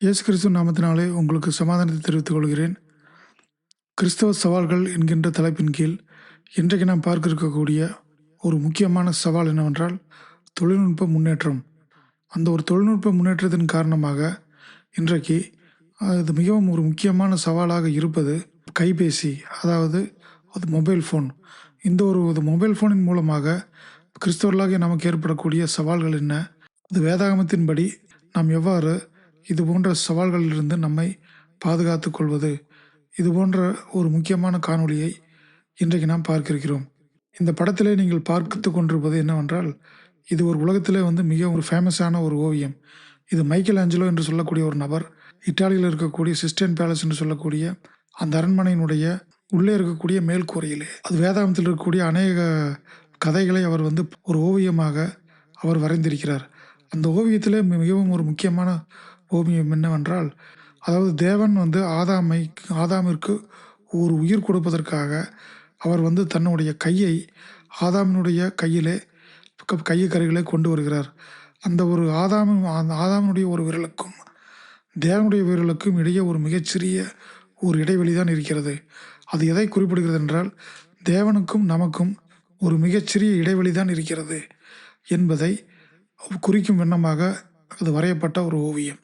இயேசு கிறிஸ்து நாமத்தினாலே உங்களுக்கு சமாதானத்தை தெரிவித்துக் கொள்கிறேன். கிறிஸ்தவ சவால்கள் என்கின்ற தலைப்பின் கீழ் இன்றைக்கு நாம் பார்க்க இருக்கக்கூடிய ஒரு முக்கியமான சவால் என்னவென்றால் தொழில்நுட்ப முன்னேற்றம். அந்த ஒரு தொழில்நுட்ப முன்னேற்றத்தின் காரணமாக இன்றைக்கு அது மிகவும் ஒரு முக்கியமான சவாலாக இருப்பது கைபேசி, அதாவது அது மொபைல் ஃபோன். இந்த மொபைல் ஃபோனின் மூலமாக கிறிஸ்தவர்களாகிய நமக்கு ஏற்படக்கூடிய சவால்கள் என்ன? அது வேதாகமத்தின்படி நாம் எவ்வாறு இது போன்ற சவால்களிலிருந்து நம்மை பாதுகாத்துக் கொள்வது? இது போன்ற ஒரு முக்கியமான காணொளியை இன்றைக்கு நாம் பார்க்க இருக்கிறோம். இந்த படத்திலே நீங்கள் பார்த்து கொண்டிருப்பது என்னவென்றால், இது ஒரு உலகத்திலே மிக ஒரு ஃபேமஸான ஒரு ஓவியம். இது மைக்கேல் ஆஞ்சலோ என்று சொல்லக்கூடிய ஒரு நபர், இத்தாலியில் இருக்கக்கூடிய சிஸ்டைன் பேலஸ் என்று சொல்லக்கூடிய அந்த அரண்மனையினுடைய உள்ளே இருக்கக்கூடிய மேல்கூரையிலே, அது வேதாகமத்தில் இருக்கக்கூடிய அநேக கதைகளை அவர் ஒரு ஓவியமாக அவர் வரைந்திருக்கிறார். அந்த ஓவியத்திலே மிகவும் ஒரு முக்கியமான ஓவியம் என்னவென்றால், அதாவது தேவன் ஆதாமிற்கு ஒரு உயிர் கொடுப்பதற்காக அவர் தன்னுடைய கையை ஆதாமினுடைய கையிலே கையக்கருகிலே கொண்டு வருகிறார். அந்த ஆதாமினுடைய ஒரு விரலுக்கும் தேவனுடைய விரலுக்கும் இடையே ஒரு மிகச்சிறிய ஒரு இடைவெளி தான் இருக்கிறது. அது எதை குறிப்பிடுகிறது என்றால், தேவனுக்கும் நமக்கும் ஒரு மிகச்சிறிய இடைவெளி தான் இருக்கிறது என்பதை குறிக்கும் வண்ணமாக அது வரையப்பட்ட ஒரு ஓவியம்.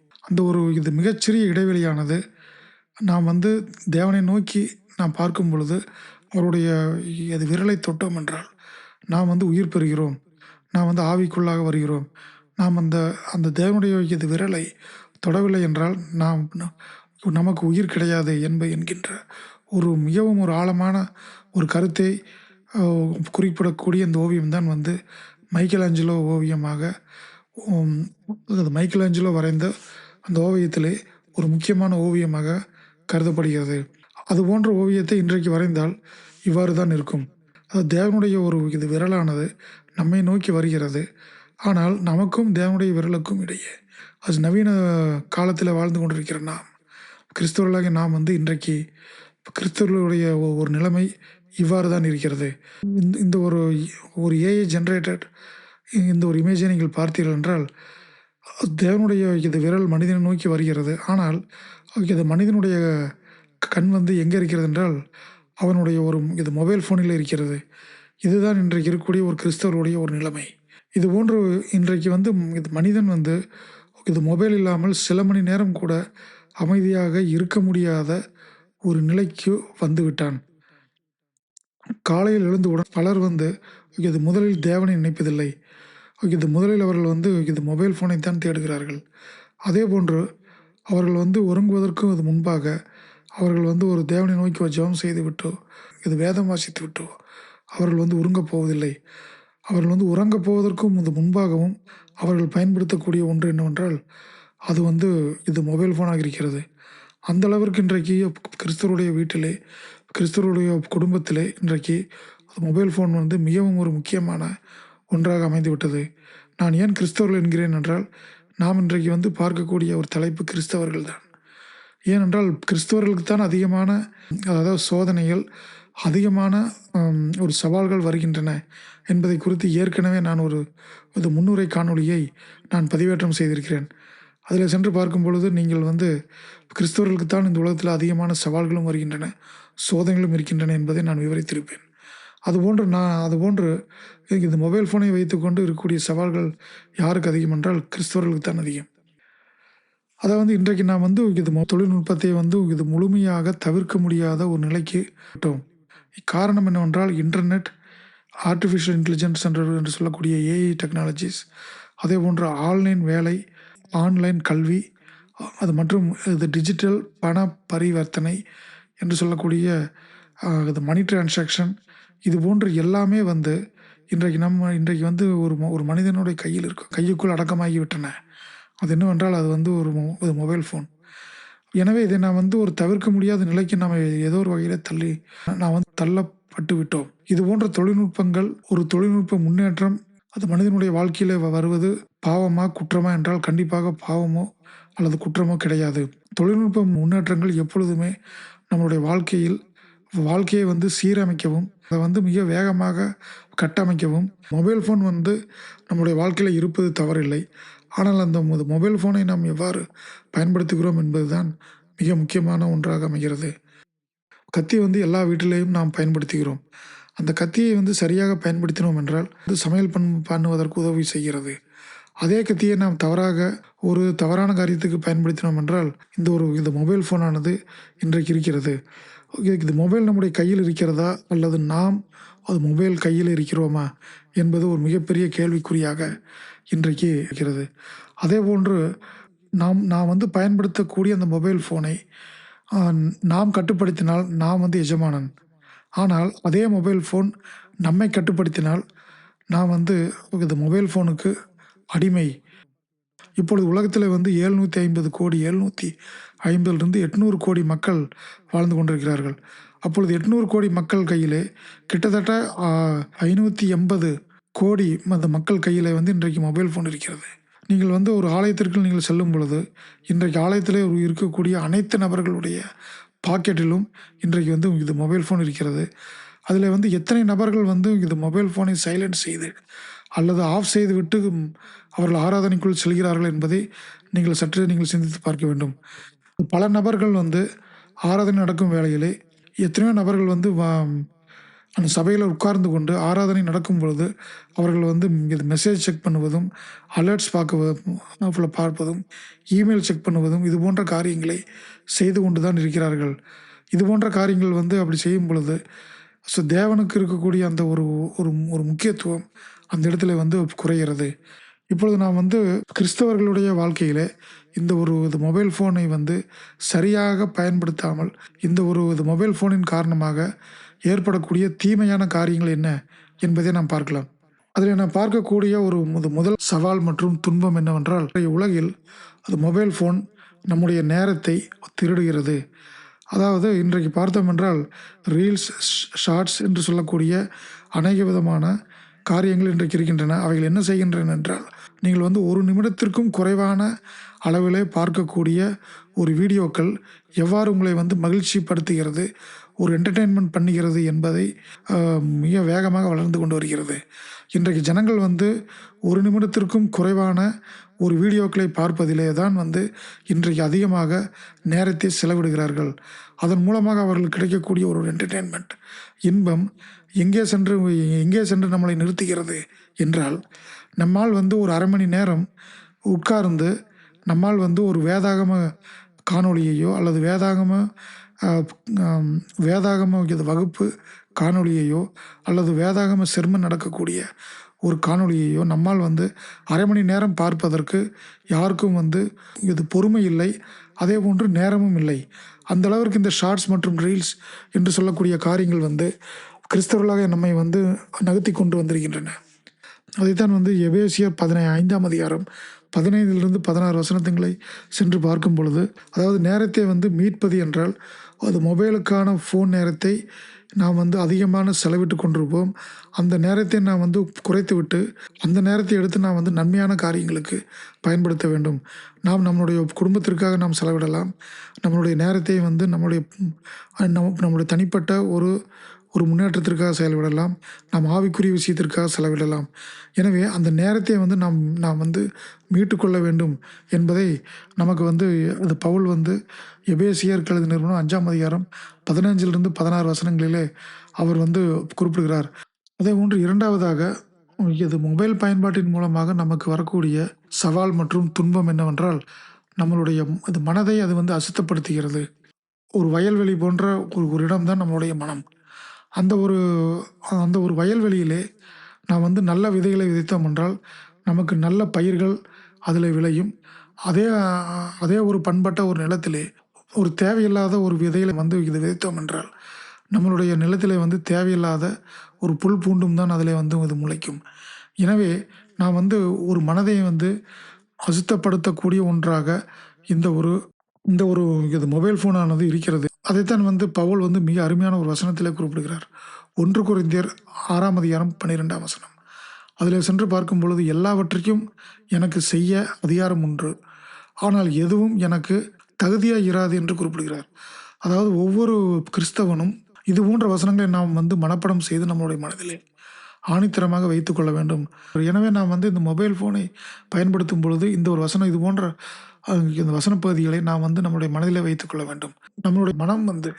இது மிகச்சிறிய இடைவெளியானது நாம் தேவனை நோக்கி நாம் பார்க்கும் பொழுது அவருடைய விரலை தொட்டோம் என்றால் நாம் உயிர் பெறுகிறோம். நாம் ஆவிக்குள்ளாக வருகிறோம். நாம் அந்த தேவனுடைய விரலை தொடவில்லை என்றால் நமக்கு உயிர் கிடையாது என்கின்ற ஒரு மிகவும் ஒரு ஆழமான ஒரு கருத்தை குறிப்பிடக்கூடிய இந்த ஓவியம் தான் மைக்கேல் ஆஞ்சலோ ஓவியமாக மைக்கேல் ஆஞ்சலோ வரைந்த அந்த ஓவியத்திலே ஒரு முக்கியமான ஓவியமாக கருதப்படுகிறது. அது போன்ற ஓவியத்தை இன்றைக்கு வரைந்தால் இவ்வாறு தான் இருக்கும். அது தேவனுடைய ஒரு விரலானது நம்மை நோக்கி வருகிறது. ஆனால் நமக்கும் தேவனுடைய விரலுக்கும் இடையே, அது நவீன காலத்தில் வாழ்ந்து கொண்டிருக்கிற கிறிஸ்தவர்களாக நாம் இன்றைக்கு கிறிஸ்தவர்களுடைய ஒரு நிலைமை இவ்வாறு தான் இருக்கிறது. இந்த ஒரு ஏஐ ஜென்ரேட்டட் இந்த ஒரு இமேஜை நீங்கள் பார்த்தீர்கள் என்றால், தேவனுடைய விரல் மனிதனை நோக்கி வருகிறது. ஆனால் மனிதனுடைய கண் எங்கே இருக்கிறது என்றால், அவனுடைய ஒரு மொபைல் ஃபோனில் இருக்கிறது. இதுதான் இன்றைக்கு இருக்கக்கூடிய ஒரு கிறிஸ்தவருடைய ஒரு நிலைமை. இது போன்று இன்றைக்கு மனிதன் மொபைல் இல்லாமல் சில மணி நேரம் கூட அமைதியாக இருக்க முடியாத ஒரு நிலைக்கு வந்துவிட்டான். காலையில் எழுந்தவுடன் பலர் முதலில் தேவனை நினைப்பதில்லை. முதலில் அவர்கள் மொபைல் ஃபோனை தான் தேடுகிறார்கள். அதே போன்று அவர்கள் உறங்குவதற்கு முன்பாக அவர்கள் ஒரு தேவனை நோக்கி ஒரு ஜெபம் செய்து விட்டோ, வேதம் வாசித்து விட்டோ அவர்கள் உறங்கப் போவதில்லை. அவர்கள் உறங்கப் போவதற்கும் முன்பாகவும் அவர்கள் பயன்படுத்தக்கூடிய ஒன்று என்னவென்றால், அது மொபைல் ஃபோனாக இருக்கிறது. அந்த அளவிற்கு இன்றைக்கு கிறிஸ்தவருடைய வீட்டிலே, கிறிஸ்தவருடைய குடும்பத்திலே இன்றைக்கு மொபைல் ஃபோன் மிகவும் ஒரு முக்கியமான ஒன்றாக அமைந்துவிட்டது. நான் ஏன் கிறிஸ்தவர்கள் என்கிறேன் என்றால், நாம் இன்றைக்கு பார்க்கக்கூடிய ஒரு தலைப்பு கிறிஸ்தவர்கள் தான். ஏனென்றால் கிறிஸ்தவர்களுக்கு தான் அதிகமான அதாவது சோதனைகள், அதிகமான ஒரு சவால்கள் வருகின்றன என்பதை குறித்து ஏற்கனவே நான் ஒரு முன்னுரை காணொளியை நான் பதிவேற்றம் செய்திருக்கிறேன். அதில் சென்று பார்க்கும் பொழுது நீங்கள் கிறிஸ்தவர்களுக்கு தான் இந்த உலகத்தில் அதிகமான சவால்களும் வருகின்றன, சோதனைகளும் இருக்கின்றன என்பதை நான் விவரித்திருப்பேன். அதுபோன்று இந்த மொபைல் ஃபோனை வைத்துக்கொண்டு இருக்கக்கூடிய சவால்கள் யாருக்கு அதிகம் என்றால் கிறிஸ்தவர்களுக்கு தான் அதிகம். அதை இன்றைக்கு நாம் தொழில்நுட்பத்தை முழுமையாக தவிர்க்க முடியாத ஒரு நிலைக்கு விட்டோம். காரணம் என்னவென்றால் இன்டர்நெட், ஆர்டிஃபிஷியல் இன்டெலிஜென்ஸ் என்று சொல்லக்கூடிய ஏஐ டெக்னாலஜிஸ், அதே போன்ற ஆன்லைன் வேலை, ஆன்லைன் கல்வி, அது மற்றும் டிஜிட்டல் பண பரிவர்த்தனை என்று சொல்லக்கூடிய மணி டிரான்சாக்ஷன், இது போன்று எல்லாமே இன்றைக்கு ஒரு மனிதனுடைய கையுக்குள் அடக்கமாகிவிட்டன. அது என்னவென்றால் அது ஒரு மொபைல் ஃபோன். எனவே இதை நாம் ஒரு தவிர்க்க முடியாத நிலைக்கு நாம் ஏதோ ஒரு வகையில் தள்ளப்பட்டு விட்டோம். இது போன்ற தொழில்நுட்பங்கள், ஒரு தொழில்நுட்ப முன்னேற்றம் அது மனிதனுடைய வாழ்க்கையில் வருவது பாவமா குற்றமா என்றால் கண்டிப்பாக பாவமோ அல்லது குற்றமோ கிடையாது. தொழில்நுட்ப முன்னேற்றங்கள் எப்பொழுதுமே நம்மளுடைய வாழ்க்கையை சீரமைக்கவும், அதை மிக வேகமாக கட்டமைக்கவும், மொபைல் ஃபோன் நம்முடைய வாழ்க்கையில் இருப்பது தவறில்லை. ஆனால் அந்த மொபைல் ஃபோனை நாம் எவ்வாறு பயன்படுத்துகிறோம் என்பதுதான் மிக முக்கியமான ஒன்றாக அமைகிறது. கத்தி வந்து எல்லா வீட்டிலேயும் நாம் பயன்படுத்துகிறோம். அந்த கத்தியை வந்து சரியாக பயன்படுத்தினோம் என்றால், அது சமையல் பண்ணுவதற்கு உதவி செய்கிறது. அதே கத்தியை நாம் ஒரு தவறான காரியத்துக்கு பயன்படுத்தினோம் என்றால், இந்த மொபைல் ஃபோனானது இன்றைக்கு இருக்கிறது. இது மொபைல் நம்முடைய கையில் இருக்கிறதா? அல்லது நாம் அது மொபைல் கையில் இருக்கிறோமா? என்பது ஒரு மிகப்பெரிய கேள்விக்குறியாக இன்றைக்கு இருக்கிறது. அதேபோன்று நாம் வந்து பயன்படுத்தக்கூடிய அந்த மொபைல் ஃபோனை அ நாம் கட்டுப்படுத்தினால் நாம் வந்து எஜமானன். ஆனால் அதே மொபைல் ஃபோன் நம்மை கட்டுப்படுத்தினால் நாம் வந்து இந்த மொபைல் ஃபோனுக்கு அடிமை. இப்பொழுது உலகத்தில் வந்து 750 கோடி 750லிருந்து 800 கோடி மக்கள் வாழ்ந்து கொண்டிருக்கிறார்கள். அப்பொழுது 800 கோடி மக்கள் கையிலே கிட்டத்தட்ட 580 கோடி அந்த மக்கள் கையிலே வந்து இன்றைக்கு மொபைல் ஃபோன் இருக்கிறது. நீங்கள் வந்து ஒரு ஆலயத்திற்கு நீங்கள் செல்லும் பொழுது, இன்றைக்கு ஆலயத்திலே இருக்கக்கூடிய அனைத்து நபர்களுடைய பாக்கெட்டிலும் இன்றைக்கு வந்து இது மொபைல் ஃபோன் இருக்கிறது. அதில் வந்து எத்தனை நபர்கள் வந்து இது மொபைல் ஃபோனை சைலண்ட் செய்து அல்லது ஆஃப் செய்துவிட்டு அவர்கள் ஆராதனைக்குள் செல்கிறார்கள் என்பதை நீங்கள் சிந்தித்து பார்க்க வேண்டும். பல நபர்கள் வந்து ஆராதனை நடக்கும் வேளையிலே எத்தனையோ நபர்கள் வந்து அந்த சபையில் உட்கார்ந்து கொண்டு ஆராதனை நடக்கும் பொழுது அவர்கள் வந்து இது மெசேஜ் செக் பண்ணுவதும், அலர்ட்ஸ் பார்ப்பதும், இமெயில் செக் பண்ணுவதும் இது போன்ற காரியங்களை செய்து கொண்டு தான் இருக்கிறார்கள். இது போன்ற காரியங்கள் வந்து அப்படி செய்யும் பொழுது தேவனுக்கு இருக்கக்கூடிய அந்த ஒரு ஒரு ஒரு முக்கியத்துவம் அந்த இடத்துல வந்து குறைகிறது. இப்பொழுது நாம் வந்து கிறிஸ்தவர்களுடைய வாழ்க்கையிலே இது மொபைல் ஃபோனை வந்து சரியாக பயன்படுத்தாமல் இது மொபைல் ஃபோனின் காரணமாக ஏற்படக்கூடிய தீமையான காரியங்கள் என்ன என்பதை நாம் பார்க்கலாம். அதில் நான் பார்க்கக்கூடிய முதல் சவால் மற்றும் துன்பம் என்னவென்றால், இன்றைய உலகில் அது மொபைல் ஃபோன் நம்முடைய நேரத்தை திருடுகிறது. அதாவது இன்றைக்கு பார்த்தோம் என்றால் ரீல்ஸ், ஷார்ட்ஸ் என்று சொல்லக்கூடிய அநேக விதமான காரியங்கள் இன்றைக்கு இருக்கின்றன. அவைகள் என்ன செய்கின்றன என்றால், நீங்கள் வந்து 1 நிமிடத்திற்கும் குறைவான அளவிலே பார்க்கக்கூடிய ஒரு வீடியோக்கள் எவ்வாறு உங்களை வந்து மகிழ்ச்சிப்படுத்துகிறது, ஒரு என்டர்டெயின்மெண்ட் பண்ணுகிறது என்பதை மிக வேகமாக வளர்ந்து கொண்டு வருகிறது. இன்றைக்கு ஜனங்கள் வந்து 1 நிமிடத்திற்கும் குறைவான ஒரு வீடியோக்களை பார்ப்பதிலே தான் வந்து இன்றைக்கு அதிகமாக நேரத்தை செலவிடுகிறார்கள். அதன் மூலமாக அவர்களுக்கு கிடைக்கக்கூடிய ஒரு என்டர்டெயின்மெண்ட், இன்பம் எங்கே சென்று நம்மளை நிறுத்துகிறது என்றால், நம்மால் வந்து ஒரு அரை மணி நேரம் உட்கார்ந்து நம்மால் வந்து ஒரு வேதாகம காணொளியையோ அல்லது வேதாகம வகுப்பு காணொளியையோ அல்லது வேதாகம செர்மன் நடக்கக்கூடிய ஒரு காணொளியையோ நம்மால் வந்து அரை மணி நேரம் பார்ப்பதற்கு யாருக்கும் வந்து இது பொறுமை இல்லை, அதே போன்று நேரமும் இல்லை. அந்த அளவிற்கு இந்த ஷார்ட்ஸ் மற்றும் ரீல்ஸ் என்று சொல்லக்கூடிய காரியங்கள் வந்து கிறிஸ்தவர்களாக நம்மை வந்து நகர்த்தி கொண்டு வந்திருக்கின்றன. அதைத்தான் வந்து எபேசியர் 5ஆம் அதிகாரம் 15லிருந்து 16 வசனங்களை சென்று பார்க்கும் பொழுது, அதாவது நேரத்தை வந்து மீட்பது என்றால் அது மொபைலுக்கான ஃபோன் நேரத்தை நாம் வந்து அதிகமான செலவிட்டு கொண்டிருப்போம். அந்த நேரத்தை நாம் வந்து குறைத்துவிட்டு அந்த நேரத்தை எடுத்து நாம் வந்து நன்மையான காரியங்களுக்கு பயன்படுத்த வேண்டும். நம்மளுடைய குடும்பத்திற்காக நாம் செலவிடலாம். நம்மளுடைய நேரத்தை வந்து நம்முடைய தனிப்பட்ட ஒரு முன்னேற்றத்திற்காக செலவிடலாம். நாம் ஆவிக்குரிய விஷயத்திற்காக செலவிடலாம். எனவே அந்த நேரத்தை வந்து நாம் வந்து மீட்டுக்கொள்ள வேண்டும் என்பதை நமக்கு வந்து அது பவுல் வந்து எபேசியருக்கு எழுதின நிறுவனம் 5ஆம் அதிகாரம் 15லிருந்து 16 வசனங்களிலே அவர் வந்து குறிப்பிடுகிறார். அதே போன்று 2வதாக இது மொபைல் பயன்பாட்டின் மூலமாக நமக்கு வரக்கூடிய சவால் மற்றும் துன்பம் என்னவென்றால், நம்மளுடைய மனதை அது வந்து அசுத்தப்படுத்துகிறது. ஒரு வயல்வெளி போன்ற ஒரு இடம்தான் நம்மளுடைய மனம். அந்த ஒரு வயல்வெளியிலே நாம் வந்து நல்ல விதைகளை விதைத்தோம் என்றால் நமக்கு நல்ல பயிர்கள் அதில் விளையும். அதே ஒரு பண்பட்ட ஒரு நிலத்திலே ஒரு தேவையில்லாத ஒரு விதைகளை வந்து இது விதைத்தோம் என்றால் நம்மளுடைய நிலத்திலே வந்து தேவையில்லாத ஒரு புல் பூண்டும் தான் அதில் வந்து இது முளைக்கும். எனவே நாம் வந்து ஒரு மனதை வந்து அசுத்தப்படுத்தக்கூடிய ஒன்றாக இந்த ஒரு மொபைல் ஃபோனானது இருக்கிறது. அதைத்தான் வந்து பவுல் வந்து மிக அருமையான ஒரு வசனத்திலே குறிப்பிடுகிறார். 1 கொரிந்தியர் 6ஆம் அதிகாரம் 12ஆம் வசனம். அதில் சென்று பார்க்கும் பொழுது, எல்லாவற்றையும் எனக்கு செய்ய அதிகாரம் உண்டு, ஆனால் எதுவும் எனக்கு தகுதியாக இராது என்று குறிப்பிடுகிறார். அதாவது ஒவ்வொரு கிறிஸ்தவனும் இது போன்ற வசனங்களை நாம் வந்து மனப்பாடம் செய்து நம்மளுடைய மனதிலே ஆணித்தரமாக வைத்துக்கொள்ள வேண்டும். எனவே நாம் வந்து இந்த மொபைல் ஃபோனை பயன்படுத்தும் பொழுது இந்த ஒரு வசனம் இது போன்ற இந்த வசன பகுதிகளை நாம் வந்து நம்முடைய மனதிலே வைத்துக்கொள்ள வேண்டும். நம்மளுடைய மனம் வந்து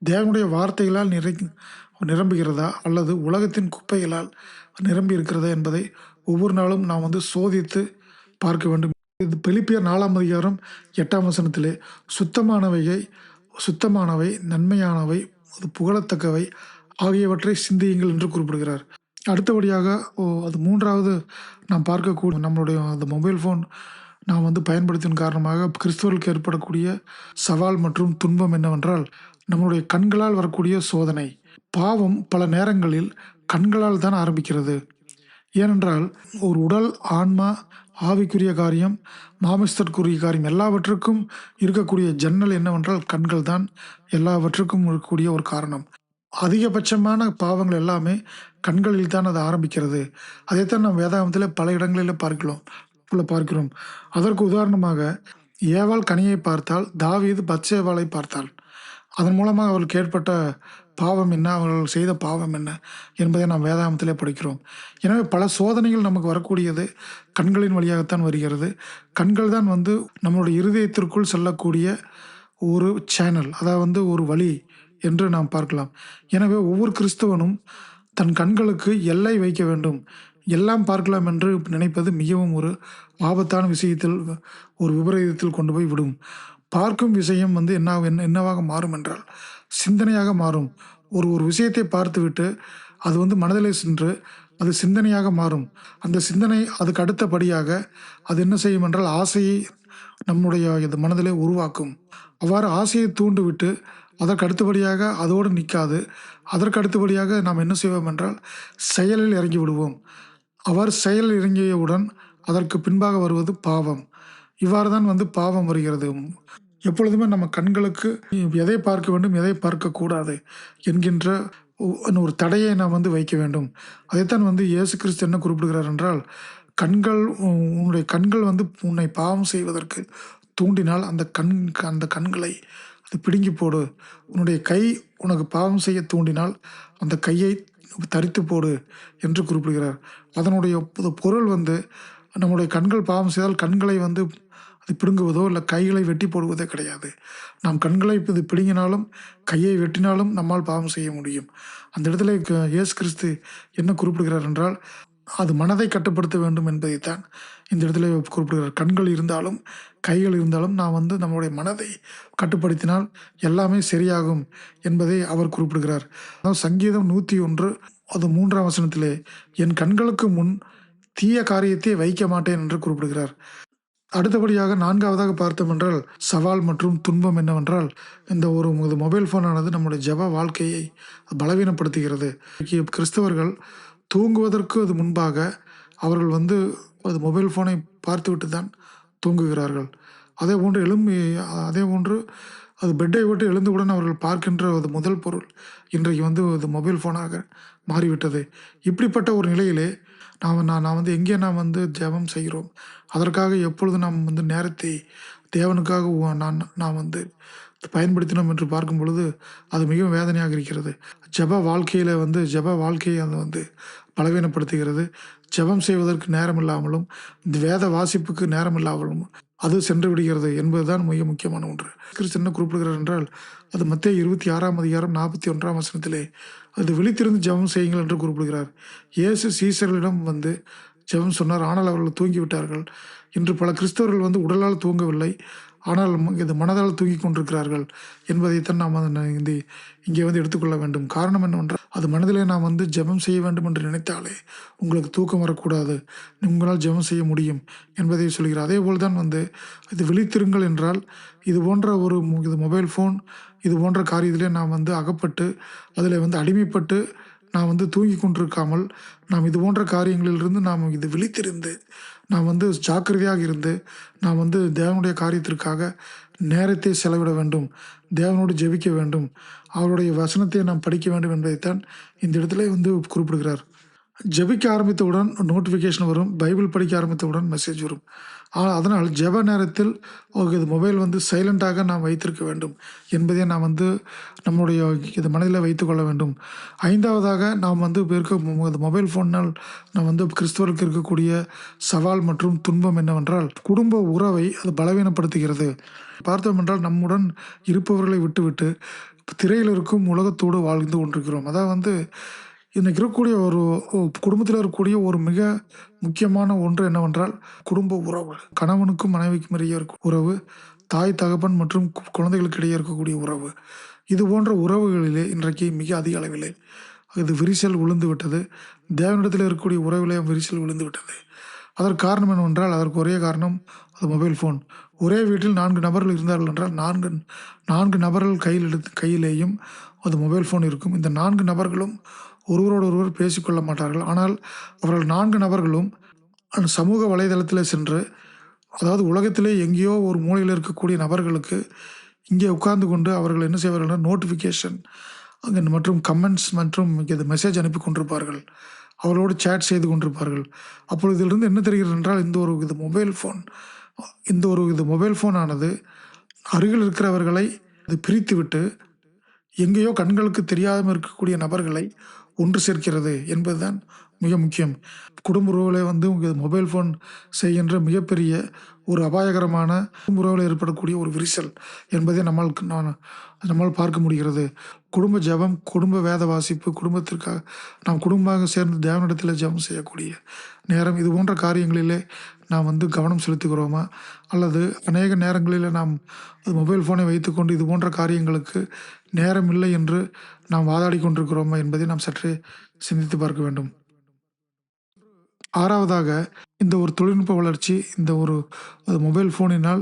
தேவனுடைய வார்த்தைகளால் நிரம்புகிறதா அல்லது உலகத்தின் குப்பைகளால் நிரம்பி இருக்கிறதா என்பதை ஒவ்வொரு நாளும் நாம் வந்து சோதித்து பார்க்க வேண்டும். இது பிலிப்பியர் 4ஆம் அதிகாரம் 8ஆம் வசனத்திலே சுத்தமானவை, நன்மையானவை, அது புகழத்தக்கவை ஆகியவற்றை சிந்தியுங்கள் என்று குறிப்பிடுகிறார். அடுத்தபடியாக அது 3வது நாம் பார்க்கக்கூடிய நம்மளுடைய அந்த மொபைல் ஃபோன் நாம் வந்து பயன்படுத்தின் காரணமாக கிறிஸ்தவர்களுக்கு ஏற்படக்கூடிய சவால் மற்றும் துன்பம் என்னவென்றால், நம்மளுடைய கண்களால் வரக்கூடிய சோதனை. பாவம் பல நேரங்களில் கண்களால் தான் ஆரம்பிக்கிறது. ஏனென்றால் ஒரு உடல், ஆன்மா, ஆவிக்குரிய காரியம், மாமிசத்திற்குரிய காரியம் எல்லாவற்றுக்கும் இருக்கக்கூடிய ஜன்னல் என்னவென்றால் கண்கள் தான் எல்லாவற்றுக்கும் இருக்கக்கூடிய ஒரு காரணம். அதிகபட்சமான பாவங்கள் எல்லாமே கண்களில் தான் அது ஆரம்பிக்கிறது. அதைத்தான் நாம் வேதாகமத்தில் பல இடங்களில் பார்க்கிறோம். அதற்கு உதாரணமாக ஏவாள் கனியை பார்த்தால், தாவீது பத்சேபாளை பார்த்தாள். அதன் மூலமாக அவர்களுக்கு ஏற்பட்ட பாவம் என்ன, அவர்கள் செய்த பாவம் என்ன என்பதை நாம் வேதாகமத்திலே படிக்கிறோம். எனவே பல சோதனைகள் நமக்கு வரக்கூடியது கண்களின் வழியாகத்தான் வருகிறது. கண்கள் தான் வந்து நம்மளுடைய இருதயத்திற்குள் செல்லக்கூடிய ஒரு சேனல், அதாவது வந்து ஒரு வழி என்று நாம் பார்க்கலாம். எனவே ஒவ்வொரு கிறிஸ்தவனும் தன் கண்களுக்கு எல்லை வைக்க வேண்டும். எல்லாம் பார்க்கலாம் என்று நினைப்பது மிகவும் ஒரு ஆபத்தான விஷயத்தில், ஒரு விபரீதத்தில் கொண்டு போய் விடும். பார்க்கும் விஷயம் வந்து என்னவாக மாறும் என்றால் சிந்தனையாக மாறும். ஒரு விஷயத்தை பார்த்துவிட்டு அது வந்து மனதிலே சென்று அது சிந்தனையாக மாறும். அந்த சிந்தனை அதுக்கு அடுத்தபடியாக அது என்ன செய்யும் என்றால் ஆசையை நம்முடைய இது மனதிலே உருவாக்கும். அவ்வாறு ஆசையை தூண்டிவிட்டு அதற்கு அடுத்தபடியாக அதோடு நிற்காது. அதற்கு அடுத்தபடியாக நாம் என்ன செய்வோம் என்றால் செயலில் இறங்கி விடுவோம். அவ்வாறு செயலில் இறங்கியவுடன் அதற்கு பின்பாக வருவது பாவம். இவ்வாறு தான் வந்து பாவம் வருகிறது. எப்பொழுதுமே நம்ம கண்களுக்கு எதை பார்க்க வேண்டும், எதை பார்க்கக்கூடாது என்கின்ற ஒரு தடையை நாம் வந்து வைக்க வேண்டும். அதைத்தான் வந்து இயேசு கிறிஸ்து என்ன குறிப்பிடுகிறார் என்றால், உன்னுடைய கண்கள் வந்து உன்னை பாவம் செய்வதற்கு தூண்டினால் அந்த கண்களை அது பிடுங்கி போடு. உன்னுடைய கை உனக்கு பாவம் செய்ய தூண்டினால் அந்த கையை தரித்து போடு என்று குறிப்பிடுகிறார். அதனுடைய பொருள் வந்து நம்முடைய கண்கள் பாவம் செய்தால் கண்களை வந்து அது பிடுங்குவதோ இல்லை கைகளை வெட்டி போடுவதோ கிடையாது. நாம் கண்களை இது பிடுங்கினாலும் கையை வெட்டினாலும் நம்மால் பாவம் செய்ய முடியும். அந்த இடத்துல இயேசு கிறிஸ்து என்ன குறிப்பிடுகிறார் என்றால், அது மனதை கட்டுப்படுத்த வேண்டும் என்பதைத்தான் இந்த இடத்துல குறிப்பிடுகிறார். கண்கள் இருந்தாலும் கைகள் இருந்தாலும் நாம் வந்து நம்முடைய மனதை கட்டுப்படுத்தினால் எல்லாமே சரியாகும் என்பதை அவர் குறிப்பிடுகிறார். அதாவது சங்கீதம் 101 அது 3ஆம் வசனத்திலே, என் கண்களுக்கு முன் தீய காரியத்தை வைக்க மாட்டேன் என்று குறிப்பிடுகிறார். அடுத்தபடியாக 4வதாக பார்த்தோம் என்றால் சவால் மற்றும் துன்பம் என்னவென்றால், இந்த ஒரு மொபைல் ஃபோனானது நம்முடைய ஜெப வாழ்க்கையை பலவீனப்படுத்துகிறது. கிறிஸ்தவர்கள் தூங்குவதற்கு அது முன்பாக அவர்கள் வந்து அது மொபைல் ஃபோனை பார்த்துவிட்டு தான் தூங்குகிறார்கள். அதே போன்று அது பெட்டை விட்டு எழுந்தவுடன் அவர்கள் பார்க்கின்ற அது முதல் பொருள் இன்றைக்கு வந்து அது மொபைல் ஃபோனாக மாறிவிட்டது. இப்படிப்பட்ட ஒரு நிலையிலே நான் வந்து எங்கே நாம் வந்து ஜெபம் செய்கிறோம், அதற்காக எப்பொழுது நாம் வந்து நேரத்தை தேவனுக்காக நாம் வந்து பயன்படுத்தினோம் என்று பார்க்கும் பொழுது அது மிகவும் வேதனையாக இருக்கிறது. ஜெப வாழ்க்கையை அது வந்து பலவீனப்படுத்துகிறது. ஜெபம் செய்வதற்கு நேரம் இல்லாமலும் இந்த வேத வாசிப்புக்கு நேரம் இல்லாமலும் அது சென்று விடுகிறது என்பதுதான் மிக முக்கியமான ஒன்று. கிறிஸ்து என்ன குறிப்பிடுகிறார் என்றால், அது மத்தேயு 26ஆம் அதிகாரம் 41ஆம் வசனத்திலே அது விழித்திருந்து ஜெபம் செய்யுங்கள் என்று குறிப்பிடுகிறார். இயேசு சீசர்களிடம் வந்து ஜெபம் சொன்னார், ஆனால் அவர்கள் தூங்கிவிட்டார்கள். இன்று பல கிறிஸ்தவர்கள் வந்து உடலால் தூங்கவில்லை, ஆனால் இது மனதால் தூங்கி கொண்டிருக்கிறார்கள் என்பதைத்தான் நாம் இங்கே வந்து எடுத்துக்கொள்ள வேண்டும். காரணம் என்னவென்றால், அது மனதிலே நாம் வந்து ஜெபம் செய்ய வேண்டும் என்று நினைத்தாலே உங்களுக்கு தூக்கம் வரக்கூடாது, உங்களால் ஜெபம் செய்ய முடியும் என்பதை சொல்கிறார். அதே போல் தான் வந்து இது விழித்திருங்கள் என்றால், இது போன்ற இது மொபைல் ஃபோன் இது போன்ற காரியத்திலே நாம் வந்து அகப்பட்டு அதில் வந்து அடிமைப்பட்டு நாம் வந்து தூங்கி கொண்டிருக்காமல், நாம் இது போன்ற காரியங்களிலிருந்து நாம் இது விழித்திருந்து நாம் வந்து ஜாக்கிரதையாக இருந்து நாம் வந்து தேவனுடைய காரியத்திற்காக நேரத்தை செலவிட வேண்டும், தேவனோடு ஜெபிக்க வேண்டும், அவருடைய வசனத்தை நாம் படிக்க வேண்டும் என்பதைத்தான் இந்த இடத்துல வந்து குறிப்பிடுகிறார். ஜெபிக்க ஆரம்பித்தவுடன் நோட்டிஃபிகேஷன் வரும், பைபிள் படிக்க ஆரம்பித்தவுடன் மெசேஜ் வரும். அதனால் ஜெப நேரத்தில் இது மொபைல் வந்து சைலண்டாக நாம் வைத்திருக்க வேண்டும் என்பதை நாம் வந்து நம்முடைய இது மனதில் வைத்துக்கொள்ள வேண்டும். 5வதாக நாம் வந்து இப்போ இருக்க மொபைல் ஃபோனால் நாம் வந்து கிறிஸ்தவருக்கு இருக்கக்கூடிய சவால் மற்றும் துன்பம் என்னவென்றால், குடும்ப உறவை அது பலவீனப்படுத்துகிறது. பார்த்தோம் என்றால் நம்முடன் இருப்பவர்களை விட்டுவிட்டு திரையில் இருக்கும் உலகத்தோடு வாழ்ந்து கொண்டிருக்கிறோம். அதாவது வந்து இன்னைக்கு இருக்கக்கூடிய ஒரு குடும்பத்தில் இருக்கக்கூடிய ஒரு மிக முக்கியமான ஒன்று என்னவென்றால், குடும்ப உறவு. கணவனுக்கும் மனைவிக்கும் இடையே இருக்கும் உறவு, தாய், தகப்பன் மற்றும் குழந்தைகளுக்கு இடையே இருக்கக்கூடிய உறவு. இது போன்ற உறவுகளிலே இன்றைக்கு மிக அதிக அளவிலே இது விரிசல் விழுந்து விட்டது. தேவனிடத்தில் இருக்கக்கூடிய உறவிலே விரிசல் விழுந்து விட்டது. அதற்கு காரணம் என்னவென்றால், அதற்கு ஒரே காரணம் அது மொபைல் ஃபோன். ஒரே வீட்டில் 4 நபர்கள் இருந்தார்கள் என்றால் 4 நபர்கள் கையிலேயும் அது மொபைல் ஃபோன் இருக்கும். இந்த 4 நபர்களும் ஒருவரோடொருவர் பேசிக்கொள்ள மாட்டார்கள். ஆனால் அவர்கள் 4 நபர்களும் அந்த சமூக வலைதளத்திலே சென்று, அதாவது உலகத்திலே எங்கேயோ ஒரு மூலையில் இருக்கக்கூடிய நபர்களுக்கு இங்கே உட்கார்ந்து கொண்டு அவர்கள் என்ன செய்வார்கள், நோட்டிஃபிகேஷன் மற்றும் கமெண்ட்ஸ் மற்றும் இது மெசேஜ் அனுப்பி கொண்டிருப்பார்கள். அவர்களோடு சேட் செய்து கொண்டிருப்பார்கள். அப்பொழுது இதிலிருந்து என்ன தெரிகிறது என்றால், இந்த ஒரு மொபைல் ஃபோன் ஆனது அருகில் இருக்கிறவர்களை இது பிரித்துவிட்டு எங்கேயோ கண்களுக்கு தெரியாமல் இருக்கக்கூடிய நபர்களை ஒன்று சேர்க்கிறது என்பதுதான் மிக முக்கியம். குடும்ப உறவுகளை வந்து மொபைல் ஃபோன் செய்கின்ற மிகப்பெரிய ஒரு அபாயகரமான உறவில் ஏற்படக்கூடிய ஒரு விரிசல் என்பதை நம்மால் பார்க்க முடிகிறது. குடும்ப ஜெபம், குடும்ப வேத வாசிப்பு, குடும்பத்திற்காக நாம் குடும்பமாக சேர்ந்து தேவனிடத்தில் ஜெபம் செய்யக்கூடிய நேரம், இது போன்ற காரியங்களிலே நாம் வந்து கவனம் செலுத்துகிறோமா? அல்லது அநேக நேரங்களில் நாம் மொபைல் ஃபோனை வைத்துக்கொண்டு இது போன்ற காரியங்களுக்கு நேரம் இல்லை என்று நாம் வாதாடி கொண்டிருக்கிறோமா என்பதை நாம் சற்றே சிந்தித்து பார்க்க வேண்டும். 6வதாக இந்த ஒரு தொழில்நுட்ப வளர்ச்சி, இந்த ஒரு மொபைல் ஃபோனினால்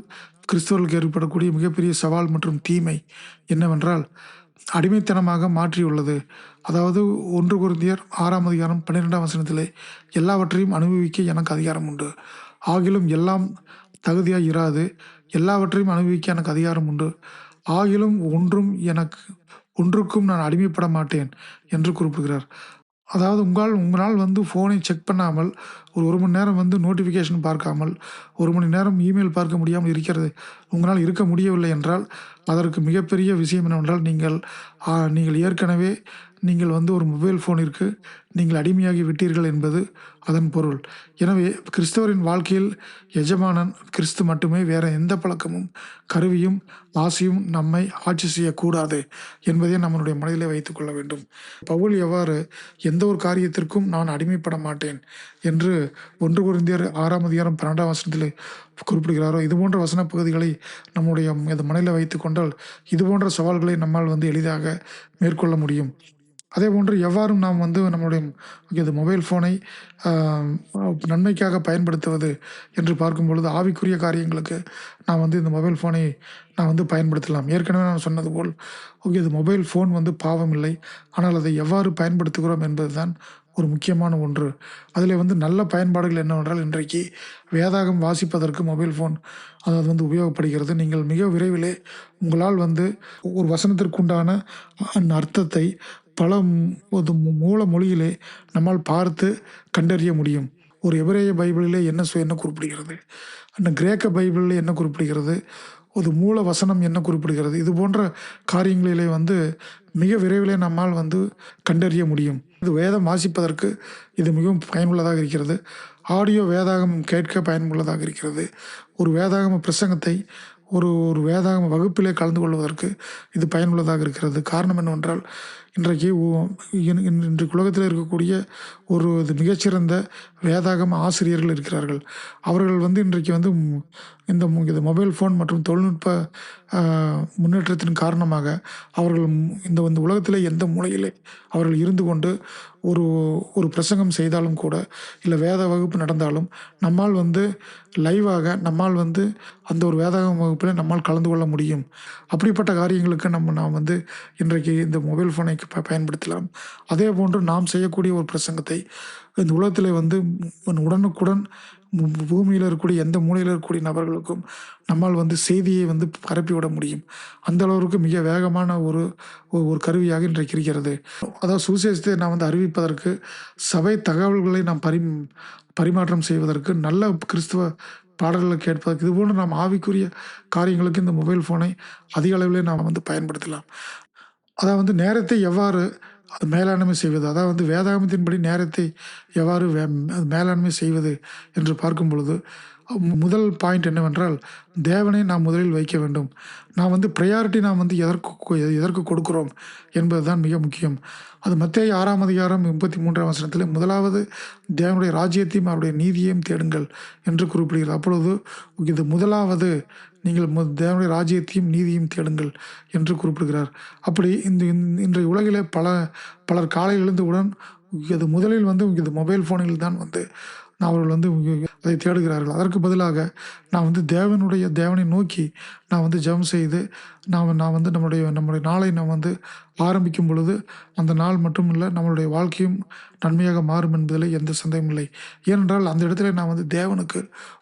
கிறிஸ்தவர்களுக்கு ஏற்படக்கூடிய மிகப்பெரிய சவால் மற்றும் தீமை என்னவென்றால், அடிமைத்தனமாக மாற்றியுள்ளது. அதாவது 1 கொரிந்தியர் 6ஆம் அதிகாரம் 12ஆம் வசனத்திலே, எல்லாவற்றையும் அனுபவிக்க எனக்கு அதிகாரம் உண்டு. ஆகிலும் எல்லாம் தகுதியாய் இராது. எல்லாவற்றையும் அனுபவிக்க எனக்கு அதிகாரம் உண்டு. ஆகிலும் ஒன்றுக்கும் நான் அடிமைப்பட மாட்டேன் என்று குறிப்பிடுகிறார். அதாவது உங்களால் வந்து ஃபோனை செக் பண்ணாமல், ஒரு 1 மணி நேரம் வந்து நோட்டிஃபிகேஷன் பார்க்காமல், 1 மணி நேரம் இமெயில் பார்க்க முடியாமல் இருக்கிறது. உங்களால் இருக்க முடியவில்லை என்றால், அதற்கு மிகப்பெரிய விஷயம் என்னவென்றால், நீங்கள் ஏற்கனவே வந்து ஒரு மொபைல் ஃபோனிற்கு நீங்கள் அடிமையாகி விட்டீர்கள் என்பது அதன் பொருள். எனவே கிறிஸ்தவரின் வாழ்க்கையில் எஜமானன் கிறிஸ்து மட்டுமே, வேற எந்த பழக்கமும், கருவியும், ஆசையும் நம்மை ஆட்சி செய்யக்கூடாது என்பதை நம்மளுடைய மனதிலே வைத்துக்கொள்ள வேண்டும். பவுல் எவ்வாறு எந்த ஒரு காரியத்திற்கும் நான் அடிமைப்பட மாட்டேன் என்று 1 கொரிந்தியர் 6ஆம் அதிகாரம் 12ஆம் வசனத்தில் குறிப்பிடுகிறாரோ, இது போன்ற வசன பகுதிகளை நம்முடைய மனதில் வைத்து கொண்டால் இது போன்ற சவால்களை நம்மால் வந்து எளிதாக மேற்கொள்ள முடியும். அதே போன்று எவ்வாறு நாம் வந்து நம்மளுடைய மொபைல் ஃபோனை நன்மைக்காக பயன்படுத்துவது என்று பார்க்கும் பொழுது, ஆவிக்குரிய காரியங்களுக்கு நான் வந்து இந்த மொபைல் ஃபோனை நான் வந்து பயன்படுத்தலாம். ஏற்கனவே நான் சொன்னது போல் இது மொபைல் ஃபோன் வந்து பாவம் இல்லை. ஆனால் அதை எவ்வாறு பயன்படுத்துகிறோம் என்பது தான் ஒரு முக்கியமான ஒன்று. அதில் வந்து நல்ல பயன்பாடுகள் என்னவென்றால், இன்றைக்கு வேதாகம் வாசிப்பதற்கு மொபைல் ஃபோன் அதாவது வந்து உபயோகப்படுகிறது. நீங்கள் மிக விரைவிலே உங்களால் வந்து ஒரு வசனத்திற்குண்டான அர்த்தத்தை பல மூல மொழியிலே நம்மால் பார்த்து கண்டறிய முடியும். ஒரு எபிரேய பைபிளிலே என்ன குறிப்பிடுகிறது, அந்த கிரேக்க பைபிளில் என்ன குறிப்பிடுகிறது, ஒரு மூல வசனம் என்ன குறிப்பிடுகிறது, இது போன்ற காரியங்களிலே வந்து மிக விரைவிலே நம்மால் வந்து கண்டறிய முடியும். இது வேதம் வாசிப்பதற்கு இது மிகவும் பயனுள்ளதாக இருக்கிறது. ஆடியோ வேதாகமம் கேட்க பயனுள்ளதாக இருக்கிறது. ஒரு வேதாகம பிரசங்கத்தை ஒரு வேதாகம வகுப்பிலே கலந்து கொள்வதற்கு இது பயனுள்ளதாக இருக்கிறது. காரணம் என்னவென்றால், இன்றைக்கு உலகத்தில் இருக்கக்கூடிய மிகச்சிறந்த வேதாகம ஆசிரியர்கள் இருக்கிறார்கள். அவர்கள் வந்து இன்றைக்கு வந்து இந்த மொபைல் ஃபோன் மற்றும் தொழில்நுட்ப முன்னேற்றத்தின் காரணமாக அவர்கள் இந்த உலகத்திலே எந்த மூலையிலே அவர்கள் இருந்து கொண்டு ஒரு பிரசங்கம் செய்தாலும் கூட, இல்லை வேத வகுப்பு நடந்தாலும், நம்மால் வந்து லைவாக நம்மால் வந்து அந்த ஒரு வேதாகம வகுப்பில் நம்மால் கலந்து கொள்ள முடியும். அப்படிப்பட்ட காரியங்களுக்கு நாம் வந்து இன்றைக்கு இந்த மொபைல் ஃபோனை பயன்படுத்தலாம். அதே போன்று நாம் செய்யக்கூடிய ஒரு பிரசங்கத்தை இந்த உலகத்தில் வந்து உடனுக்குடன் பூமியில் இருக்கக்கூடிய எந்த மூலையில் இருக்கக்கூடிய நபர்களுக்கும் நம்மால் வந்து செய்தியை வந்து பரப்பிவிட முடியும். அந்த அளவிற்கு மிக வேகமான ஒரு கருவியாக இன்றைக்கு இருக்கிறது. அதாவது சுவிசேஷத்தை நாம் வந்து அறிவிப்பதற்கு, சபை தகவல்களை நாம் பரிமாற்றம் செய்வதற்கு, நல்ல கிறிஸ்துவ பாடல்களை கேட்பதற்கு இதுபோன்று நாம் ஆவிக்குரிய காரியங்களுக்கு இந்த மொபைல் ஃபோனை அதிக அளவிலே நாம் வந்து பயன்படுத்தலாம். அதாவது நேரத்தை எவ்வாறு அது மேலாண்மை செய்வது, அதாவது வேதாகமத்தின்படி நேரத்தை எவ்வாறு மேலாண்மை செய்வது என்று பார்க்கும் பொழுது, முதல் பாயிண்ட் என்னவென்றால், தேவனை நாம் முதலில் வைக்க வேண்டும். நாம் வந்து ப்ரையாரிட்டி நாம் வந்து எதற்கு கொடுக்கிறோம் என்பது தான் மிக முக்கியம். அது மத்தேயு 6ஆம் அதிகாரம் 33ஆம் வசனத்திலே, முதலாவது தேவனுடைய ராஜ்யத்தையும் அவருடைய நீதியையும் தேடுங்கள் என்று குறிப்பிடுகிறது. அப்பொழுது இது முதலாவது நீங்கள் தேவனுடைய ராஜ்யத்தையும் நீதியையும் தேடுங்கள் என்று குறிப்பிடுகிறார். அப்படி இன்றைய உலகிலே பலர் காலையில் எழுந்தவுடன் இது முதலில் வந்து இது மொபைல் ஃபோனில் தான் வந்து அவர்கள் வந்து அதை தேடுகிறார்கள். அதற்கு பதிலாக நான் வந்து தேவனை நோக்கி நான் வந்து ஜெபம் செய்து நான் வந்து நம்முடைய நாளை நாம் வந்து ஆரம்பிக்கும் பொழுது அந்த நாள் மட்டும் இல்லை, நம்மளுடைய வாழ்க்கையும் நன்மையாக மாறும் என்பதில் எந்த சந்தேகமும் இல்லை. ஏனென்றால் அந்த இடத்துல நான் வந்து தேவனுக்கு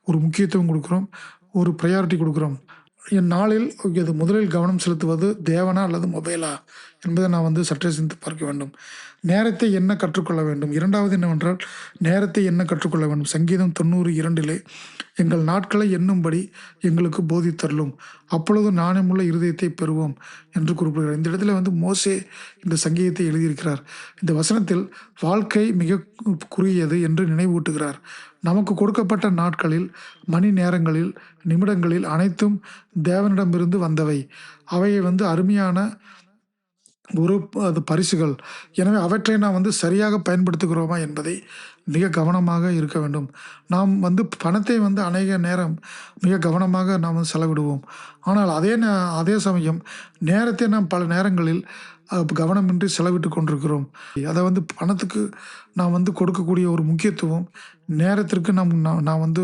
ஒரு முக்கியத்துவம் கொடுக்குறோம், ஒரு ப்ரையாரிட்டி கொடுக்குறோம். என் நாளில் இது முதலில் கவனம் செலுத்துவது தேவனா அல்லது மொபைலா என்பதை நான் வந்து சற்றே சிந்தித்து பார்க்க வேண்டும். நேரத்தை என்ன கற்றுக்கொள்ள வேண்டும். இரண்டாவது என்னவென்றால், நேரத்தை என்ன கற்றுக்கொள்ள வேண்டும். சங்கீதம் 90:2 எங்கள் நாட்களை எண்ணும்படி எங்களுக்கு போதித்தருளும், அப்பொழுது நாணயமுள்ள இருதயத்தை பெறுவோம் என்று குறிப்பிடுகிறார். இந்த இடத்துல வந்து மோசே இந்த சங்கீதத்தை எழுதியிருக்கிறார். இந்த வசனத்தில் வாழ்க்கை மிக குறுகியது என்று நினைவூட்டுகிறார். நமக்கு கொடுக்கப்பட்ட நாட்களில், மணி நேரங்களில், நிமிடங்களில் அனைத்தும் தேவனிடமிருந்து வந்தவை. அவையை வந்து அருமையான அது பரிசுகள். எனவே அவற்றை நாம் வந்து சரியாக பயன்படுத்துகிறோமா என்பதை மிக கவனமாக இருக்க வேண்டும். நாம் வந்து பணத்தை வந்து அநேக நேரம் மிக கவனமாக நாம் வந்து செலவிடுவோம். ஆனால் அதே சமயம் நேரத்தை நாம் பல நேரங்களில் கவனமின்றி செலவிட்டு கொண்டிருக்கிறோம். அதை வந்து பணத்துக்கு நாம் வந்து கொடுக்கக்கூடிய ஒரு முக்கியத்துவம் நேரத்திற்கு நாம் வந்து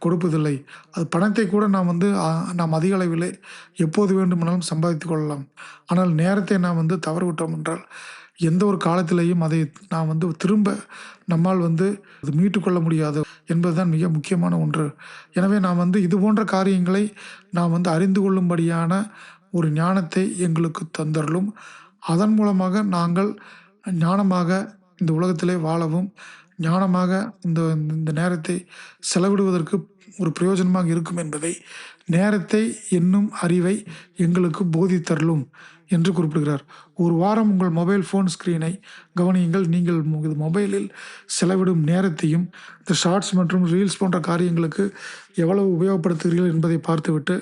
கொடுப்பதில்லை. அது பணத்தை கூட நாம் அதிக அளவிலே எப்போது வேண்டுமானாலும் சம்பாதித்து கொள்ளலாம். ஆனால் நேரத்தை நாம் வந்து தவறவிட்டோம் என்றால் எந்த ஒரு காலத்திலேயும் அதை நாம் வந்து திரும்ப நம்மால் வந்து அது மீட்டுக்கொள்ள முடியாது என்பதுதான் மிக முக்கியமான ஒன்று. எனவே நாம் வந்து இது போன்ற காரியங்களை நாம் வந்து அறிந்து கொள்ளும்படியான ஒரு ஞானத்தை எங்களுக்கு தந்தருளும். அதன் மூலமாக நாங்கள் ஞானமாக இந்த உலகத்திலே வாழவும், ஞானமாக இந்த இந்த நேரத்தை செலவிடுவதற்கு ஒரு பிரயோஜனமாக இருக்கும் என்பதை, நேரத்தை என்னும் அறிவை எங்களுக்கு போதித்தருளும் என்று குறிப்பிடுகிறார். ஒரு வாரம் உங்கள் மொபைல் ஃபோன் ஸ்க்ரீனை கவனியுங்கள். நீங்கள் மொபைலில் செலவிடும் நேரத்தையும் இந்த ஷார்ட்ஸ் மற்றும் ரீல்ஸ் போன்ற காரியங்களுக்கு எவ்வளவு உபயோகப்படுத்துகிறீர்கள் என்பதை பார்த்துவிட்டு,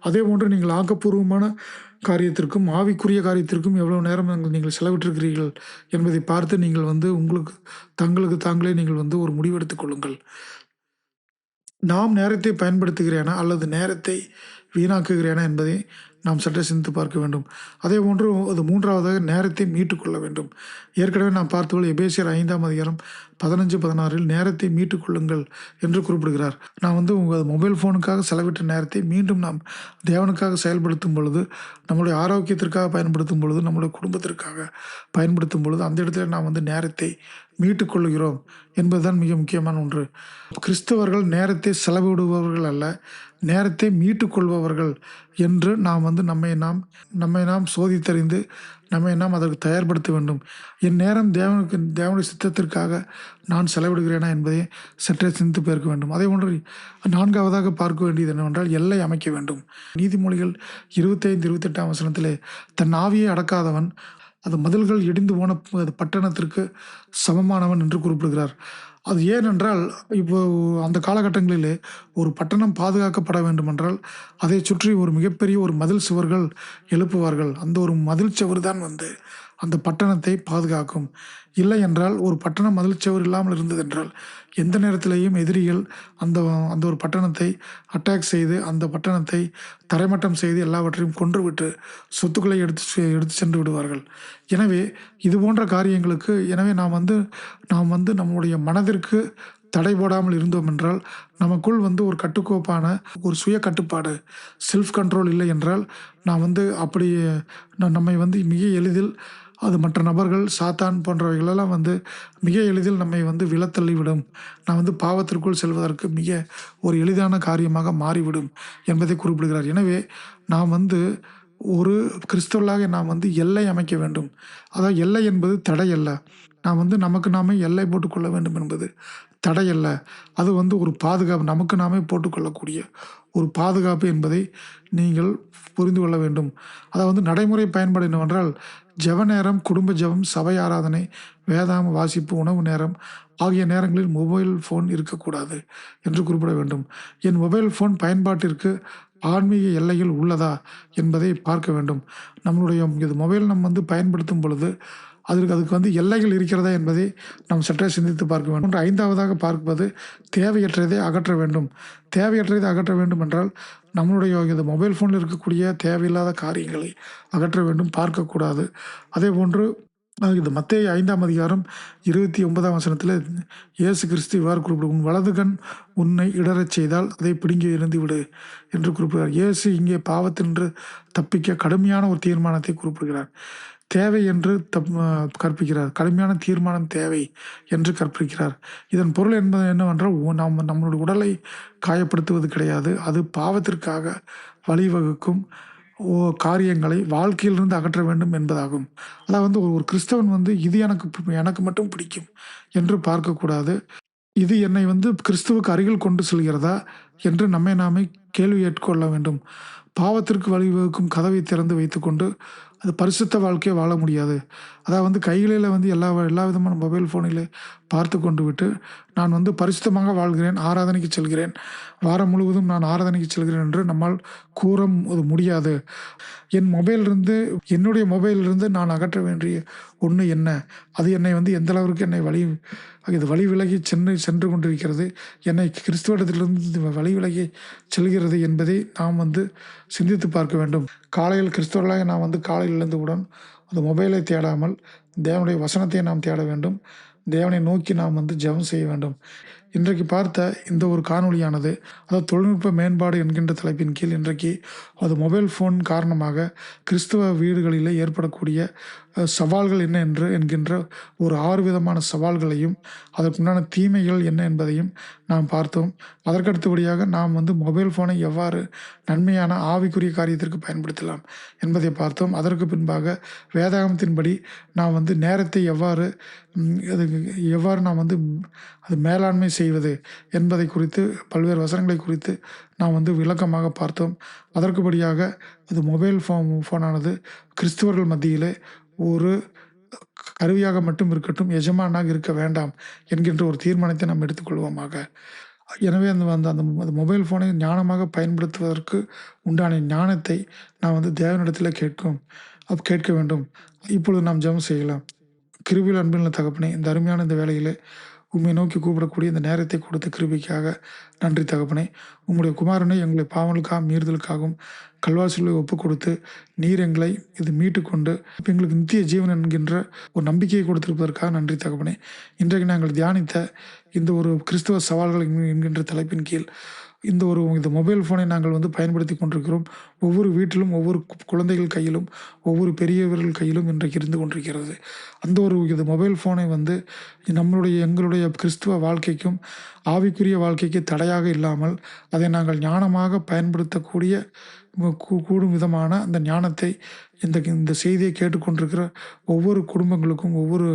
அதே போன்று நீங்கள் ஆக்கப்பூர்வமான காரியத்திற்கும் ஆவிக்குரிய காரியத்திற்கும் எவ்வளவு நேரம் நீங்கள் செலவிட்டிருக்கிறீர்கள் என்பதை பார்த்து நீங்கள் வந்து தங்களுக்கு தாங்களே நீங்கள் வந்து ஒரு முடிவெடுத்துக் கொள்ளுங்கள். நாம் நேரத்தை பயன்படுத்துகிறேனா அல்லது நேரத்தை வீணாக்குகிறேனா என்பதை நாம் சற்றே சிந்தித்து பார்க்க வேண்டும். அதே போன்று அது மூன்றாவதாக நேரத்தை மீட்டுக்கொள்ள வேண்டும். ஏற்கனவே நாம் பார்த்தபோல் எபேசியர் 5ஆம் அதிகாரம் 15-16 நேரத்தை மீட்டுக்கொள்ளுங்கள் என்று குறிப்பிடுகிறார். நான் வந்து உங்கள் மொபைல் ஃபோனுக்காக செலவிட்ட நேரத்தை மீண்டும் நாம் தேவனுக்காக செயல்படுத்தும் பொழுது, நம்முடைய ஆரோக்கியத்திற்காக பயன்படுத்தும் பொழுது, நம்முடைய குடும்பத்திற்காக பயன்படுத்தும் பொழுது அந்த இடத்துல நாம் வந்து நேரத்தை மீட்டுக்கொள்ளுகிறோம் என்பதுதான் மிக முக்கியமான ஒன்று. கிறிஸ்தவர்கள் நேரத்தை செலவிடுபவர்கள் அல்ல, நேரத்தை மீட்டுக்கொள்பவர்கள் என்று நாம் வந்து நம்மை நாம் சோதித்தறிந்து நம்மை நாம் அதற்கு தயார்படுத்த வேண்டும். என் நேரம் தேவனுடைய சித்தத்திற்காக நான் செலவிடுகிறேனா என்பதை சற்றே சிந்தித்து பார்க்க வேண்டும். அதே போன்று நான்காவதாக பார்க்க வேண்டியது என்னவென்றால், எல்லை அமைக்க வேண்டும். நீதிமொழிகள் 25-28ஆம் வசனத்திலே, தன் ஆவியை அடக்காதவன் அது மதில்கள் இடிந்து போன பட்டணத்திற்கு சமமானவன் என்று குறிப்பிடுகிறார். அது ஏனென்றால், இப்போ அந்த காலகட்டங்களிலே ஒரு பட்டணம் பாதுகாக்கப்பட வேண்டுமென்றால் அதை சுற்றி ஒரு மிகப்பெரிய ஒரு மதில் சுவர்கள் எழுப்புவார்கள். அந்த ஒரு மதில் சுவர் தான் வந்து அந்த பட்டணத்தை பாதுகாக்கும். இல்லை என்றால், ஒரு பட்டணம் மதில் சுவர் இல்லாமல் இருந்ததென்றால் எந்த நேரத்திலேயும் எதிரிகள் அந்த அந்த ஒரு பட்டணத்தை அட்டாக் செய்து அந்த பட்டணத்தை தரைமட்டம் செய்து எல்லாவற்றையும் கொன்றுவிட்டு சொத்துக்களை எடுத்து சென்று விடுவார்கள். எனவே இது போன்ற காரியங்களுக்கு நாம் வந்து நம்முடைய மனதிற்கு தடை போடாமல் இருந்தோம் என்றால், நமக்குள் வந்து ஒரு கட்டுக்கோப்பான ஒரு சுய கட்டுப்பாடு, செல்ஃப் கண்ட்ரோல் இல்லை என்றால், நாம் வந்து அப்படி நம்மை வந்து மிக எளிதில் அது மற்ற நபர்கள், சாத்தான் போன்றவைகளெல்லாம் வந்து மிக எளிதில் நம்மை வந்து விழத்தள்ளிவிடும். நாம் வந்து பாவத்திற்குள் செல்வதற்கு மிக ஒரு எளிதான காரியமாக மாறிவிடும் என்பதை குறிப்பிடுகிறார். எனவே நாம் வந்து ஒரு கிறிஸ்தவர்களாக நாம் வந்து எல்லை அமைக்க வேண்டும். அதாவது எல்லை என்பது தடை அல்ல. நாம் வந்து நமக்கு நாமே எல்லை போட்டுக்கொள்ள வேண்டும் என்பது தடையல்ல. அது வந்து ஒரு பாதுகாப்பு. நமக்கு நாமே போட்டுக்கொள்ளக்கூடிய ஒரு பாதுகாப்பு என்பதை நீங்கள் புரிந்து கொள்ள வேண்டும். அதாவது நடைமுறை பயன்பாடு என்னவென்றால், ஜெப நேரம், குடும்ப ஜெபம், சபை ஆராதனை, வேதாகம வாசிப்பு, உணவு நேரம் ஆகிய நேரங்களில் மொபைல் ஃபோன் இருக்கக்கூடாது என்று குறிப்பிட வேண்டும். என் மொபைல் ஃபோன் பயன்பாட்டிற்கு ஆன்மீக எல்லைகள் உள்ளதா என்பதை பார்க்க வேண்டும். நம்மளுடைய இது மொபைல் நம்ம வந்து பயன்படுத்தும் பொழுது, அதுக்கு வந்து எல்லைகள் இருக்கிறதா என்பதை நாம் சற்றே சிந்தித்து பார்க்க வேண்டும். 5வதாக பார்ப்பது தேவையற்றதை அகற்ற வேண்டும். தேவையற்றதை அகற்ற வேண்டும் என்றால், நம்மளுடைய இந்த மொபைல் ஃபோனில் இருக்கக்கூடிய தேவையில்லாத காரியங்களை அகற்ற வேண்டும், பார்க்கக்கூடாது. அதேபோன்று இது மத்தேயு 5ஆம் அதிகாரம் 29ஆம் வசனத்தில இயேசு கிறிஸ்து இவ்வாறு குறிப்பிடு "உன் வலது கண் உன்னை இடறச் செய்தால் அதை பிடுங்கி எறிந்துவிடு" என்று குறிப்பிடுகிறார். இயேசு இங்கே பாவத்தினின்று தப்பிக்க கடுமையான ஒரு தீர்மானத்தை குறிப்பிடுகிறார். தேவை என்று கற்பிக்கிறார். கடுமையான தீர்மானம் தேவை என்று கற்பிக்கிறார். இதன் பொருள் என்பது என்னவென்றால், நாம் நம்மளுடைய உடலை காயப்படுத்துவது கிடையாது. அது பாவத்திற்காக வழிவகுக்கும் காரியங்களை வாழ்க்கையிலிருந்து அகற்ற வேண்டும் என்பதாகும். அதாவது வந்து ஒரு கிறிஸ்தவன் வந்து இது எனக்கு மட்டும் பிடிக்கும் என்று பார்க்கக்கூடாது. இது என்னை வந்து கிறிஸ்துவுக்கு அருகில் கொண்டு செல்கிறதா என்று நம்மை நாமே கேள்வி கேட்டுக்கொள்ள வேண்டும். பாவத்திற்கு வழிவகுக்கும் கதவை திறந்து வைத்துக்கொண்டு அது பரிசுத்த வாழ்க்கையை வாழ முடியாது. அதாவது வந்து கைகளில் வந்து எல்லா விதமான மொபைல் ஃபோனில் பார்த்து கொண்டு விட்டு, நான் வந்து பரிசுத்தமாக வாழ்கிறேன், ஆராதனைக்கு செல்கிறேன், வாரம் முழுவதும் நான் ஆராதனைக்கு செல்கிறேன் என்று நம்மால் கூற முடியாது. என்னுடைய மொபைலிலிருந்து நான் அகற்ற வேண்டிய ஒன்று என்ன? அது என்னை வந்து எந்த அளவிற்கு என்னை வழி விலகி சென்று கொண்டிருக்கிறது. என்னை கிறிஸ்துவத்திலிருந்து வழி விலகி செல்கிறது என்பதை நாம் வந்து சிந்தித்து பார்க்க வேண்டும். காலையில் கிறிஸ்தவர்களாக நாம் வந்து காலையில் எழுந்தவுடன் அந்த மொபைலை தேடாமல் தேவனுடைய வசனத்தை நாம் தேட வேண்டும். தேவனை நோக்கி நாம் வந்து ஜெபம் செய்ய வேண்டும். இன்றைக்கு பார்த்த இந்த ஒரு காணொளியானது, அதாவது தொழில்நுட்ப மேம்பாடு என்கின்ற தலைப்பின் கீழ் இன்றைக்கு அது மொபைல் ஃபோன் காரணமாக கிறிஸ்தவ வீடுகளிலே ஏற்படக்கூடிய சவால்கள் என்ன என்கின்ற ஒரு 6 விதமான சவால்களையும், அதற்குண்டான தீமைகள் என்ன என்பதையும் நாம் பார்த்தோம். அதற்கடுத்தபடியாக நாம் வந்து மொபைல் ஃபோனை எவ்வாறு நன்மையான ஆவிக்குரிய காரியத்திற்கு பயன்படுத்தலாம் என்பதை பார்த்தோம். அதற்கு பின்பாக வேதாகமத்தின்படி நாம் வந்து நேரத்தை எவ்வாறு நாம் வந்து அது மேலாண்மை செய்வது என்பதை குறித்து பல்வேறு வசனங்களை குறித்து நாம் வந்து விளக்கமாக பார்த்தோம். அதற்குபடியாக இது மொபைல் ஃபோனானது கிறிஸ்துவர்கள் மத்தியிலே ஒரு கருவியாக மட்டும் இருக்கட்டும், எஜமானாக இருக்க வேண்டாம் என்கின்ற ஒரு தீர்மானத்தை நாம் எடுத்துக்கொள்வோமாக. எனவே அந்த மொபைல் ஃபோனை ஞானமாக பயன்படுத்துவதற்கு உண்டான ஞானத்தை நாம் வந்து தேவனிடத்தில் கேட்க வேண்டும். இப்பொழுது நாம் ஜெபம் செய்யலாம். கிருபையில் அன்பில் தகப்பனே, இந்த அருமையான இந்த வேளையிலே உம்மை நோக்கி கூப்பிடக்கூடிய இந்த நேரத்தை கொடுத்த கிருபைக்காக நன்றி தகப்பனே. உம்முடைய குமாரனை எங்களை பாவங்களுக்காகவும் மீறுதலுக்காகவும் கல்வாரி சிலுவையில் ஒப்புக் கொடுத்து நீர் எங்களை இது மீட்டு கொண்டு எங்களுக்கு நித்திய ஜீவன் என்கின்ற ஒரு நம்பிக்கையை கொடுத்திருப்பதற்காக நன்றி தகப்பனே. இன்றைக்கு நாங்கள் தியானித்த இந்த ஒரு கிறிஸ்தவ சவால்கள் என்கின்ற தலைப்பின் கீழ் இந்த மொபைல் ஃபோனை நாங்கள் வந்து பயன்படுத்தி கொண்டிருக்கிறோம். ஒவ்வொரு வீட்டிலும், ஒவ்வொரு குழந்தைகள் கையிலும், ஒவ்வொரு பெரியவர்கள் கையிலும் இன்றைக்கு இருந்து கொண்டிருக்கிறது. இந்த மொபைல் ஃபோனை வந்து எங்களுடைய கிறிஸ்துவ வாழ்க்கைக்கும் ஆவிக்குரிய வாழ்க்கைக்கு தடையாக இல்லாமல் அதை நாங்கள் ஞானமாக பயன்படுத்தக்கூடிய கூடும் விதமான அந்த ஞானத்தை இந்த செய்தியை கேட்டுக்கொண்டிருக்கிற ஒவ்வொரு குடும்பங்களுக்கும், ஒவ்வொரு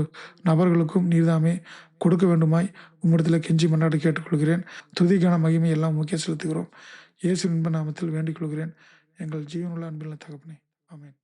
நபர்களுக்கும் நீர்தாமே கொடுக்க வேண்டுமாய் உம்மிடத்தில் கெஞ்சி மன்றாடி கேட்டுக்கொள்கிறேன். துதிக்கான மகிமை எல்லாம் முக்கிய செலுத்துகிறோம். இயேசு இன்ப நாமத்தில் வேண்டிக் கொள்கிறேன். எங்கள் ஜீவனுள்ள அன்பில் தகப்பனே, ஆமென்.